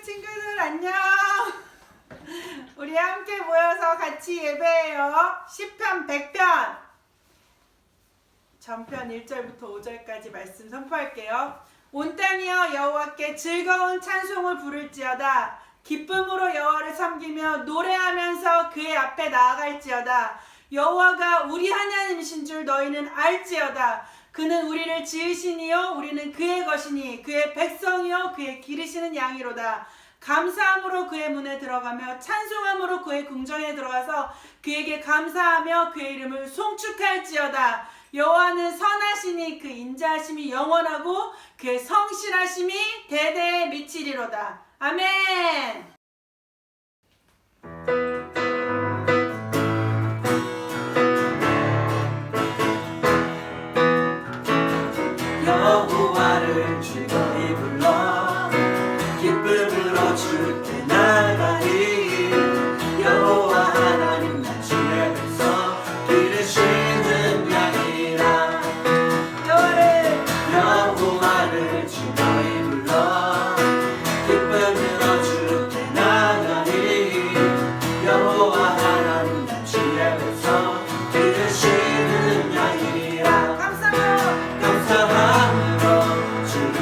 친구들 안녕. 우리 함께 모여서 같이 예배해요. 시편 100편 전편 1절부터 5절까지 말씀 선포할게요. 온 땅이여 여호와께 즐거운 찬송을 부를지어다. 기쁨으로 여호와를 섬기며 노래하면서 그의 앞에 나아갈지어다. 여호와가 우리 하나님이신 줄 너희는 알지어다. 그는 우리를 지으시니요 우리는 그의 것이니 그의 백성이요 그의 기르시는 양이로다. 감사함으로 그의 문에 들어가며 찬송함으로 그의 궁정에 들어가서 그에게 감사하며 그의 이름을 송축할지어다. 여호와는 선하시니 그 인자하심이 영원하고 그의 성실하심이 대대에 미치리로다. 아멘. 여호와를 즐거이 불러 기쁨으로 주께 나가리. 여호와 하나님 나 주의 백성 기르시는 양이라. 여호와를 즐거이 불러 기쁨으로 주께 나가리. 여호와 하나님 나 주의 백성 기르시는 양이라. 감사함으로 주를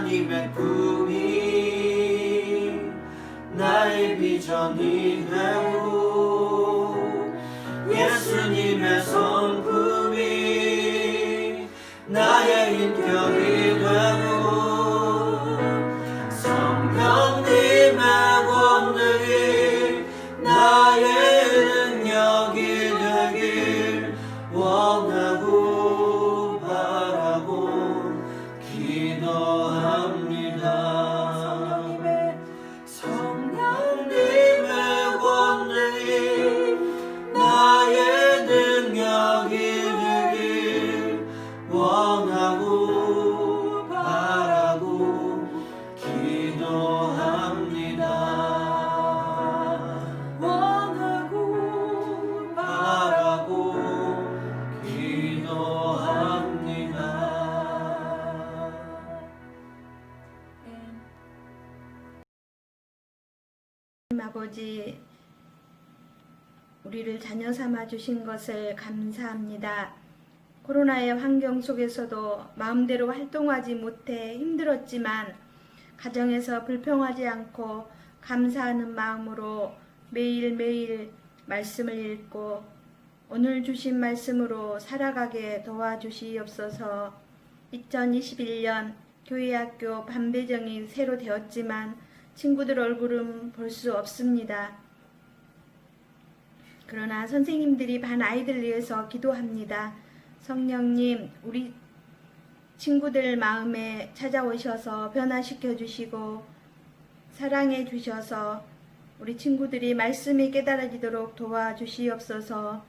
하나님의 꿈이 나의 비전이 되고 예수님의 성품이 나의 인격이 되고 성령님의 권능이 나의 능력이 되길 원하고 바라고 기도합니다. 성령님의 권능이 나의 능력이 되길 원하고 바라고 기도합니다. 원하고 바라고 기도합니다. 하나님 아버지, 우리를 자녀 삼아 주신 것을 감사합니다. 코로나의 환경 속에서도 마음대로 활동하지 못해 힘들었지만 가정에서 불평하지 않고 감사하는 마음으로 매일매일 말씀을 읽고 오늘 주신 말씀으로 살아가게 도와주시옵소서. 2021년 교회학교 반배정이 새로 되었지만 친구들 얼굴은 볼 수 없습니다. 그러나 선생님들이 반 아이들 위해서 기도합니다. 성령님, 우리 친구들 마음에 찾아오셔서 변화시켜 주시고 사랑해 주셔서 우리 친구들이 말씀이 깨달아지도록 도와주시옵소서.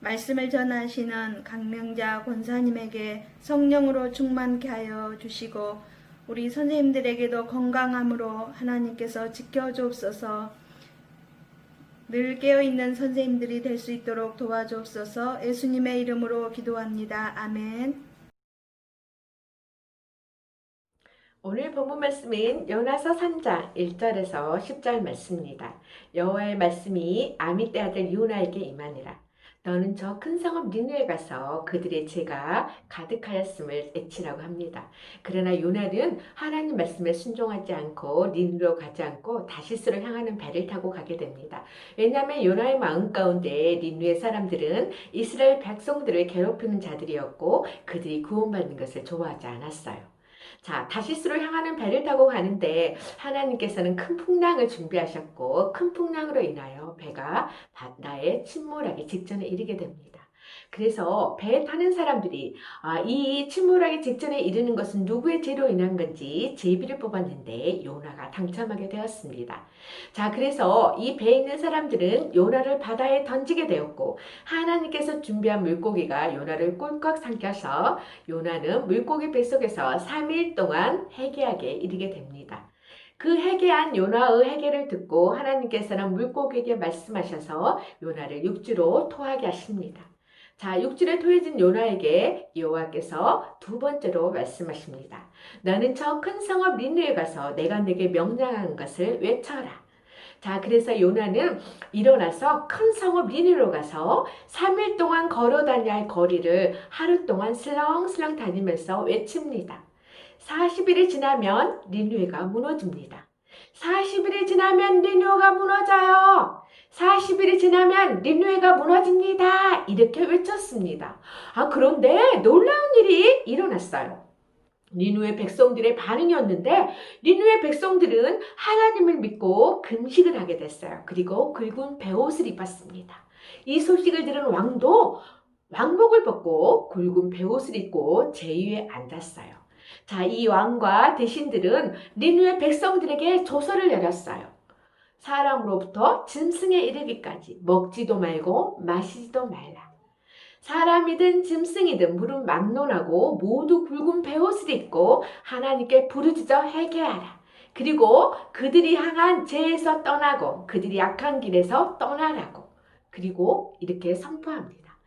말씀을 전하시는 강명자 권사님에게 성령으로 충만케 하여 주시고 우리 선생님들에게도 건강함으로 하나님께서 지켜주옵소서. 늘 깨어있는 선생님들이 될 수 있도록 도와주옵소서. 예수님의 이름으로 기도합니다. 아멘. 오늘 본문 말씀은 요나서 3장 1절에서 10절 말씀입니다. 여호와의 말씀이 아미떼 아들 요나에게 임하니라. 너는 저 큰 성읍 니느웨에 가서 그들의 죄가 가득하였음을 애치라고 합니다. 그러나 요나는 하나님 말씀에 순종하지 않고 니느웨로 가지 않고 다시스로 향하는 배를 타고 가게 됩니다. 왜냐하면 요나의 마음 가운데 니느웨 사람들은 이스라엘 백성들을 괴롭히는 자들이었고 그들이 구원받는 것을 좋아하지 않았어요. 자, 다시스로 향하는 배를 타고 가는데 하나님께서는 큰 풍랑을 준비하셨고 큰 풍랑으로 인하여 배가 바다에 침몰하기 직전에 이르게 됩니다. 그래서 배에 타는 사람들이 이 침몰하기 직전에 이르는 것은 누구의 죄로 인한 건지 제비를 뽑았는데 요나가 당첨하게 되었습니다. 자, 그래서 이 배에 있는 사람들은 요나를 바다에 던지게 되었고 하나님께서 준비한 물고기가 요나를 꿀꺽 삼켜서 요나는 물고기 뱃속에서 3일 동안 해계하게 이르게 됩니다. 그 해계한 요나의 해계를 듣고 하나님께서는 물고기에게 말씀하셔서 요나를 육지로 토하게 하십니다. 자, 육지에 토해진 요나에게 여호와께서 두 번째로 말씀하십니다. 너는 저 큰 성읍 니느웨에 가서 내가 내게 명령한 것을 외쳐라. 자, 그래서 요나는 일어나서 큰 성읍 니느웨로 가서 3일 동안 걸어 다녀야 할 거리를 하루 동안 슬렁슬렁 다니면서 외칩니다. 40일이 지나면 니느웨가 무너집니다. 40일이 지나면 니느웨가 무너져요. 40일이 지나면 니느웨가 무너집니다. 이렇게 외쳤습니다. 그런데 놀라운 일이 일어났어요. 니느웨 백성들의 반응이었는데 니느웨 백성들은 하나님을 믿고 금식을 하게 됐어요. 그리고 굵은 베옷을 입었습니다. 이 소식을 들은 왕도 왕복을 벗고 굵은 베옷을 입고 제위에 앉았어요. 자, 이 왕과 대신들은 니느웨 백성들에게 조서를 내렸어요. 사람으로부터 짐승에 이르기까지 먹지도 말고 마시지도 말라. 사람이든 짐승이든 물은 막론하고 모두 굵은 베옷을 입고 하나님께 부르짖어 회개하라. 그리고 그들이 향한 죄에서 떠나고 그들이 악한 길에서 떠나라고. 그리고 이렇게 선포합니다.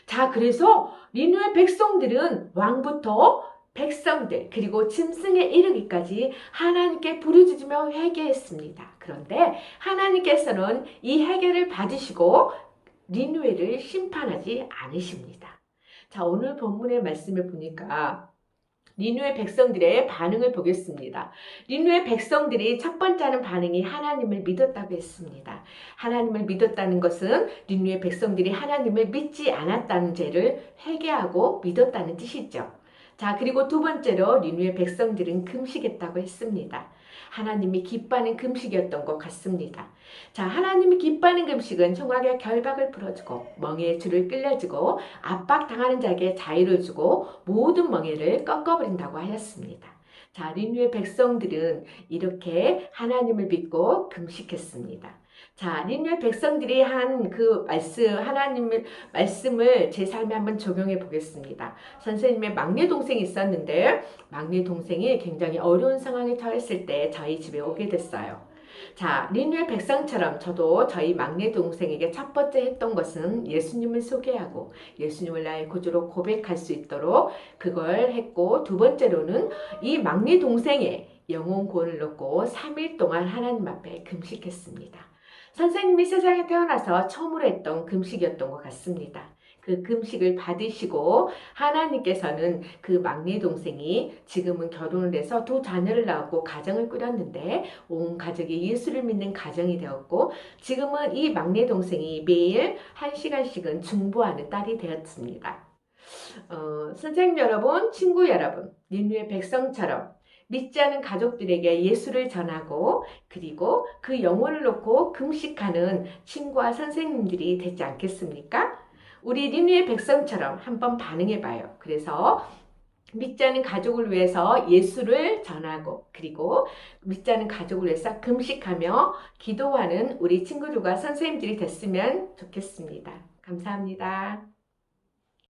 자, 그래서 니느웨 백성들은 왕부터 백성들 그리고 짐승에 이르기까지 하나님께 부르짖으며 회개했습니다. 그런데 하나님께서는 이 회개를 받으시고 니느웨를 심판하지 않으십니다. 자, 오늘 본문의 말씀을 보니까 니느웨 백성들의 반응을 보겠습니다. 니느웨 백성들이 첫 번째 하는 반응이 하나님을 믿었다고 했습니다. 하나님을 믿었다는 것은 니느웨 백성들이 하나님을 믿지 않았다는 죄를 회개하고 믿었다는 뜻이죠. 자, 그리고 두 번째로 니느웨 백성들은 금식했다고 했습니다. 하나님이 기뻐하는 금식이었던 것 같습니다. 자, 하나님이 기뻐하는 금식은 총각의 결박을 풀어주고 멍에의 줄을 끌려주고 압박당하는 자에게 자유를 주고 모든 멍에를 꺾어버린다고 하였습니다. 자, 니느웨 백성들은 이렇게 하나님을 믿고 금식했습니다. 자, 니느웨 백성들이 한 그 하나님의 말씀을 제 삶에 한번 적용해 보겠습니다. 선생님의 막내 동생이 있었는데 막내 동생이 굉장히 어려운 상황에 처했을 때 저희 집에 오게 됐어요. 자, 니느웨 백성처럼 저도 저희 막내 동생에게 첫 번째 했던 것은 예수님을 소개하고 예수님을 나의 구주로 고백할 수 있도록 그걸 했고, 두 번째로는 이 막내 동생의 영혼 구원을 놓고 3일 동안 하나님 앞에 금식했습니다. 선생님이 세상에 태어나서 처음으로 했던 금식이었던 것 같습니다. 그 금식을 받으시고 하나님께서는 그 막내 동생이 지금은 결혼을 해서 두 자녀를 낳고 가정을 꾸렸는데 온 가족이 예수를 믿는 가정이 되었고, 지금은 이 막내 동생이 매일 1시간씩은 중보하는 딸이 되었습니다. 선생님 여러분, 친구 여러분, 니느웨 백성처럼 믿지 않은 가족들에게 예수를 전하고 그리고 그 영혼을 놓고 금식하는 친구와 선생님들이 되지 않겠습니까? 우리 니느웨 백성처럼 한번 반응해봐요. 그래서 믿지 않은 가족을 위해서 예수를 전하고 그리고 믿지 않은 가족을 위해서 금식하며 기도하는 우리 친구들과 선생님들이 됐으면 좋겠습니다. 감사합니다.